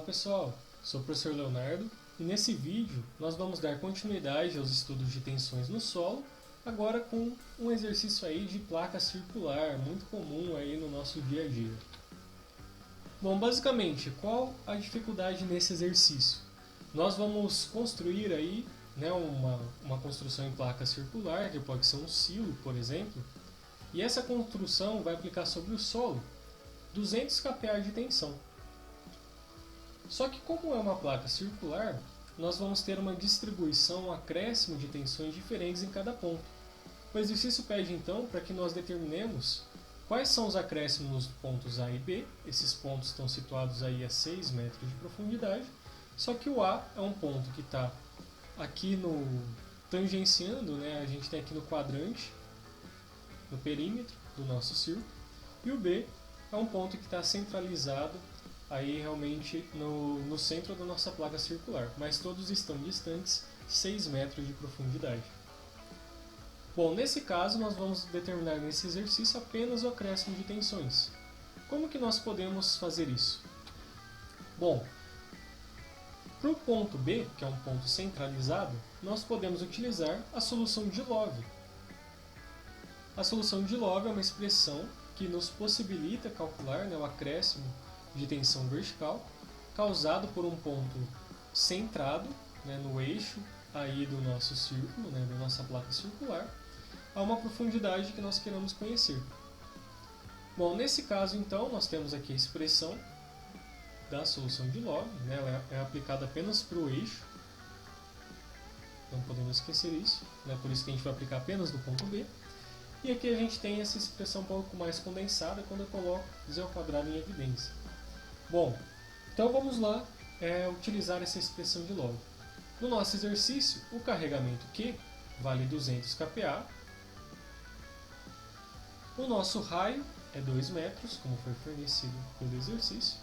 pessoal, sou o professor Leonardo e nesse vídeo nós vamos dar continuidade aos estudos de tensões no solo, agora com um exercício aí de placa circular, muito comum aí no nosso dia a dia. Bom, basicamente, qual a dificuldade nesse exercício? Nós vamos construir aí uma construção em placa circular, que pode ser um silo, por exemplo, e essa construção vai aplicar sobre o solo 200 kPa de tensão. Só que como é uma placa circular, nós vamos ter uma distribuição, um acréscimo de tensões diferentes em cada ponto. O exercício pede então para que nós determinemos quais são os acréscimos nos pontos A e B. Esses pontos estão situados aí a 6 metros de profundidade, só que o A é um ponto que está aqui no tangenciando, a gente tem aqui no quadrante, no perímetro do nosso círculo, e o B é um ponto que está centralizado aí realmente no centro da nossa placa circular, mas todos estão distantes 6 metros de profundidade. Bom, nesse caso nós vamos determinar nesse exercício apenas o acréscimo de tensões. Como que nós podemos fazer isso? Bom, para o ponto B, que é um ponto centralizado, nós podemos utilizar a solução de Love. A solução de Love é uma expressão que nos possibilita calcular o acréscimo de tensão vertical causado por um ponto centrado no eixo aí do nosso círculo, da nossa placa circular, a uma profundidade que nós queremos conhecer. Bom, nesse caso então nós temos aqui a expressão da solução de Love, ela é aplicada apenas para o eixo, não podemos esquecer isso, por isso que a gente vai aplicar apenas no ponto B. E aqui a gente tem essa expressão um pouco mais condensada quando eu coloco z ao quadrado em evidência. Bom, então vamos lá utilizar essa expressão de Love. No nosso exercício, o carregamento Q vale 200 kPa. O nosso raio é 2 metros, como foi fornecido pelo exercício.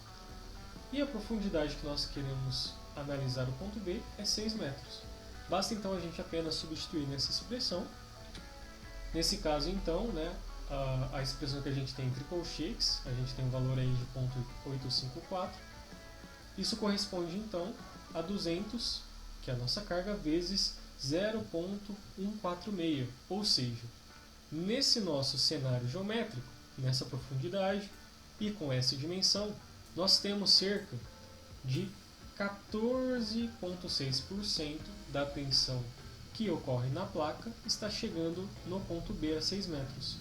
E a profundidade que nós queremos analisar o ponto B é 6 metros. Basta então a gente apenas substituir nessa expressão. Nesse caso então, a expressão que a gente tem entre colchetes, a gente tem um valor aí de 0,854. Isso corresponde então a 200, que é a nossa carga, vezes 0,146. Ou seja, nesse nosso cenário geométrico, nessa profundidade e com essa dimensão, nós temos cerca de 14,6% da tensão que ocorre na placa está chegando no ponto B a 6 metros.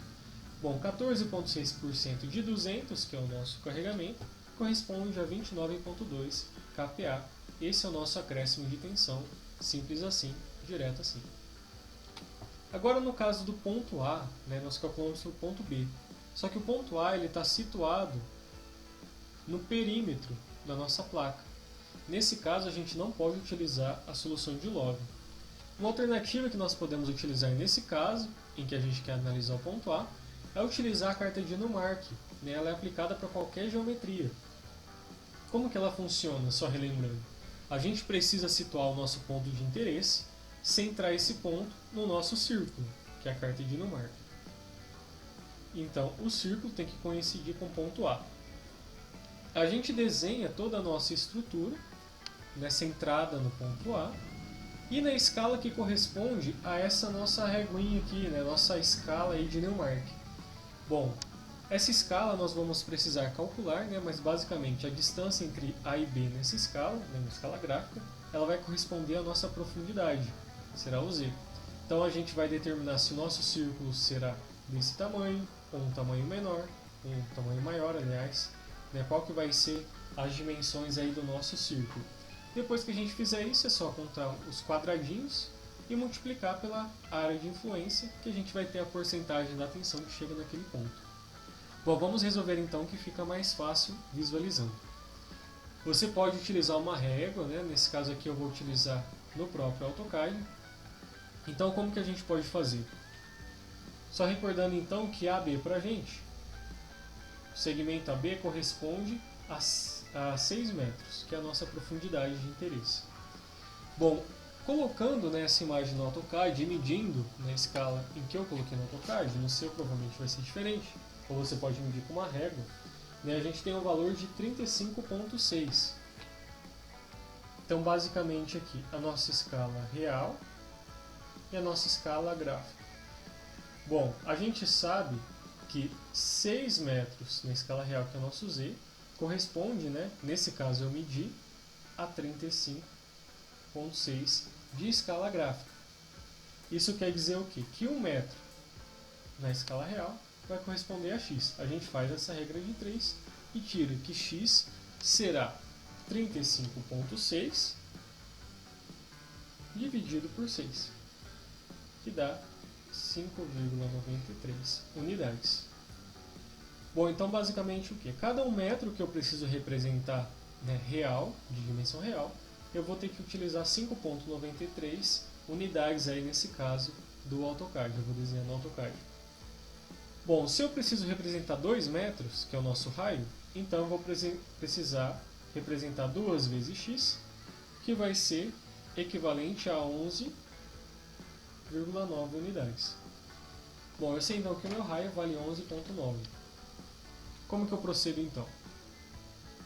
Bom, 14,6% de 200, que é o nosso carregamento, corresponde a 29,2 kPa. Esse é o nosso acréscimo de tensão, simples assim, direto assim. Agora no caso do ponto A, nós calculamos o ponto B. Só que o ponto A está situado no perímetro da nossa placa. Nesse caso a gente não pode utilizar a solução de Love. Uma alternativa que nós podemos utilizar nesse caso, em que a gente quer analisar o ponto A, é utilizar a carta de Newmark. Ela é aplicada para qualquer geometria. Como que ela funciona? Só relembrando. A gente precisa situar o nosso ponto de interesse, centrar esse ponto no nosso círculo, que é a carta de Newmark. Então, o círculo tem que coincidir com o ponto A. A gente desenha toda a nossa estrutura, centrada no ponto A, e na escala que corresponde a essa nossa reguinha aqui, nossa escala aí de Newmark. Bom, essa escala nós vamos precisar calcular, mas basicamente a distância entre A e B nessa escala, na escala gráfica, ela vai corresponder à nossa profundidade, será o Z. Então a gente vai determinar se o nosso círculo será desse tamanho, ou um tamanho menor, um tamanho maior, aliás, qual que vai ser as dimensões aí do nosso círculo. Depois que a gente fizer isso, é só contar os quadradinhos e multiplicar pela área de influência, que a gente vai ter a porcentagem da tensão que chega naquele ponto. Bom, vamos resolver então que fica mais fácil visualizando. Você pode utilizar uma régua, nesse caso aqui eu vou utilizar no próprio AutoCAD. Então como que a gente pode fazer? Só recordando então que AB para a gente, o segmento AB corresponde a 6 metros, que é a nossa profundidade de interesse. Bom, colocando essa imagem no AutoCAD e medindo na escala em que eu coloquei no AutoCAD, no seu provavelmente vai ser diferente, ou você pode medir com uma régua, a gente tem um valor de 35,6. Então, basicamente aqui, a nossa escala real e a nossa escala gráfica. Bom, a gente sabe que 6 metros na escala real, que é o nosso Z, corresponde, né, nesse caso eu medi, a 35,6 de escala gráfica. Isso quer dizer o quê? Que 1 metro na escala real vai corresponder a x. A gente faz essa regra de 3 e tira que x será 35,6 dividido por 6, que dá 5,93 unidades. Bom, então basicamente o que? Cada 1 metro que eu preciso representar, né, real, de dimensão real, eu vou ter que utilizar 5,93 unidades aí nesse caso do AutoCAD. Eu vou desenhar no AutoCAD. Bom, se eu preciso representar 2 metros, que é o nosso raio, então eu vou precisar representar 2 vezes x, que vai ser equivalente a 11,9 unidades. Bom, eu sei então que o meu raio vale 11,9. Como que eu procedo então?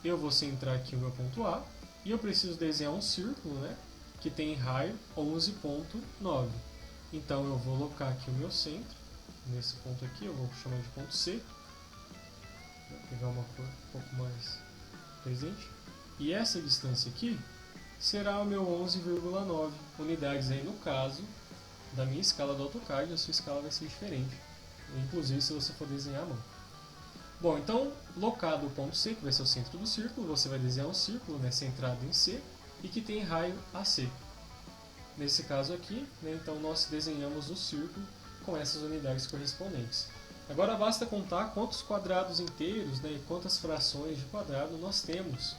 Eu vou centrar aqui o meu ponto A e eu preciso desenhar um círculo, né, que tem raio 11,9. Então eu vou alocar aqui o meu centro, nesse ponto aqui, eu vou chamar de ponto C. Vou pegar uma cor um pouco mais presente. E essa distância aqui será o meu 11,9 unidades aí no caso da minha escala do AutoCAD. A sua escala vai ser diferente, inclusive se você for desenhar à mão. Bom, então, locado o ponto C, que vai ser o centro do círculo, você vai desenhar um círculo, né, centrado em C e que tem raio AC. Nesse caso aqui, né, então nós desenhamos o círculo com essas unidades correspondentes. Agora basta contar quantos quadrados inteiros, né, e quantas frações de quadrado nós temos.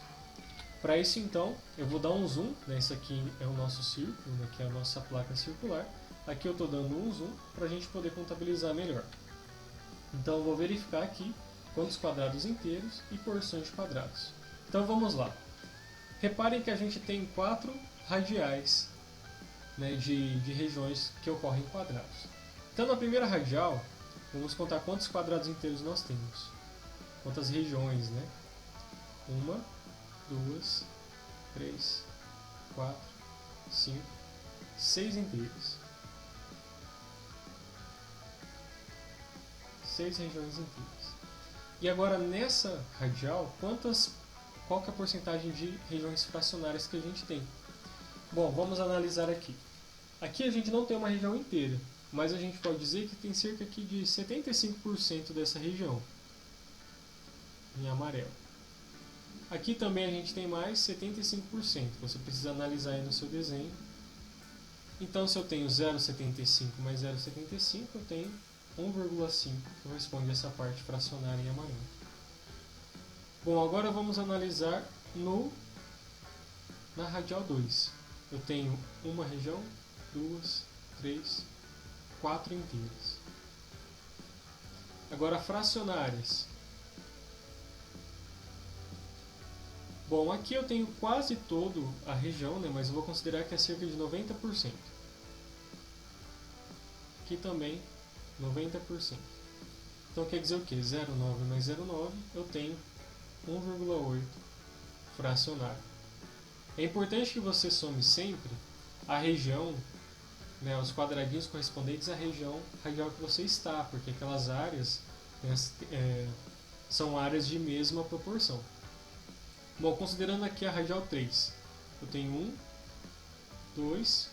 Para isso, então, eu vou dar um zoom, né, esse aqui é o nosso círculo, né, que é a nossa placa circular. Aqui eu estou dando um zoom para a gente poder contabilizar melhor. Então eu vou verificar aqui quantos quadrados inteiros e porções de quadrados. Então vamos lá. Reparem que a gente tem 4 radiais, né, de regiões que ocorrem em quadrados. Então na primeira radial, vamos contar quantos quadrados inteiros nós temos. Quantas regiões, né? 1, 2, 3, 4, 5, 6 inteiros. 6 regiões inteiras. E agora nessa radial, qual que é a porcentagem de regiões fracionárias que a gente tem? Bom, vamos analisar aqui. Aqui a gente não tem uma região inteira, mas a gente pode dizer que tem cerca aqui de 75% dessa região, em amarelo. Aqui também a gente tem mais 75%, você precisa analisar aí no seu desenho. Então se eu tenho 0,75 mais 0,75, eu tenho 1,5, que corresponde a essa parte fracionária em amarelo. Bom, agora vamos analisar na radial 2. Eu tenho uma região, 2, 3, 4 inteiras. Agora fracionárias. Bom, aqui eu tenho quase toda a região, né, mas eu vou considerar que é cerca de 90%. Aqui também 90%. Então quer dizer o que? 0,9 mais 0,9 eu tenho 1,8 fracionário. É importante que você some sempre a região, né, os quadradinhos correspondentes à região radial que você está, porque aquelas áreas, né, são áreas de mesma proporção. Bom, considerando aqui a radial 3, eu tenho 1, 2,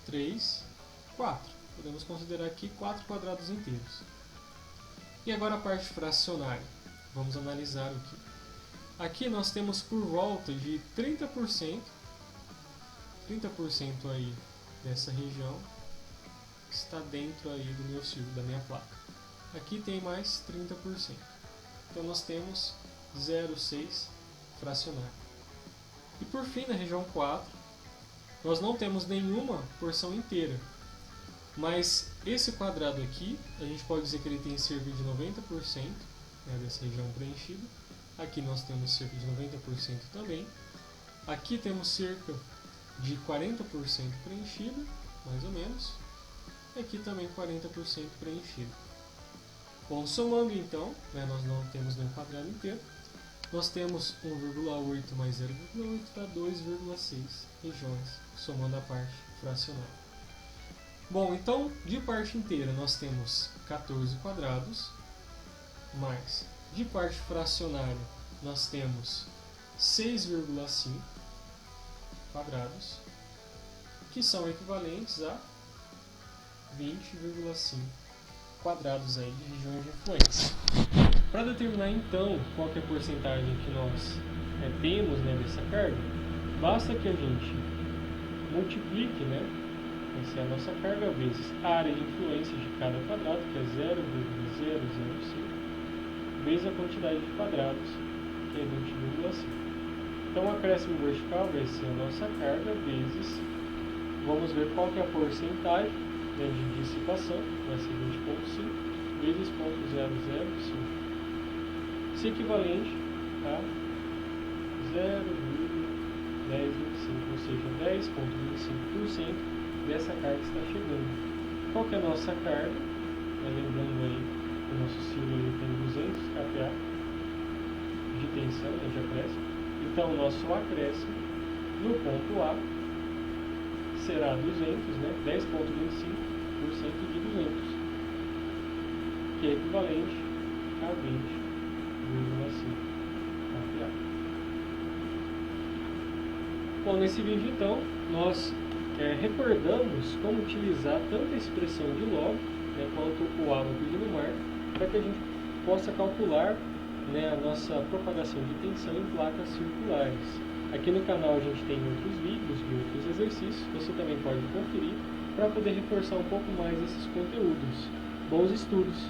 3, 4. Podemos considerar aqui 4 quadrados inteiros. E agora a parte fracionária. Vamos analisar aqui. Aqui nós temos por volta de 30% aí dessa região que está dentro aí do meu círculo, da minha placa. Aqui tem mais 30%. Então nós temos 0,6 fracionário. E por fim, na região 4, nós não temos nenhuma porção inteira. Mas esse quadrado aqui, a gente pode dizer que ele tem cerca de 90%, né, dessa região preenchida. Aqui nós temos cerca de 90% também. Aqui temos cerca de 40% preenchida, mais ou menos. E aqui também 40% preenchido. Bom, somando então, né, nós não temos nenhum quadrado inteiro. nós temos 1,8 mais 0,8 dá 2,6 regiões, somando a parte fracionária. Bom, então, de parte inteira nós temos 14 quadrados, mais de parte fracionária nós temos 6,5 quadrados, que são equivalentes a 20,5 quadrados aí de regiões de influência. Para determinar então qual que é a porcentagem que nós temos, né, dessa carga, basta que a gente multiplique, né, essa é a nossa carga, vezes a área de influência de cada quadrado, que é 0,005, vezes a quantidade de quadrados, que é 20,5. Então o acréscimo vertical vai ser a nossa carga, vezes, vamos ver qual que é a porcentagem, né, de dissipação, vai ser 20,5, vezes 0,005. Isso é equivalente a 0,1025, ou seja, 10,25% dessa carga que está chegando. Qual que é a nossa carga? Lembrando aí que o nosso ciclo ele tem 200 kPa de tensão, né, de acréscimo. Então o nosso acréscimo no ponto A será 200, né, 10,25% de 200, que é equivalente a 20,5 kPa. Bom, nesse vídeo então nós recordamos como utilizar tanto a expressão de log, né, quanto o ábaco de Lumar, para que a gente possa calcular, né, a nossa propagação de tensão em placas circulares. Aqui no canal a gente tem outros vídeos e outros exercícios, você também pode conferir para poder reforçar um pouco mais esses conteúdos. Bons estudos!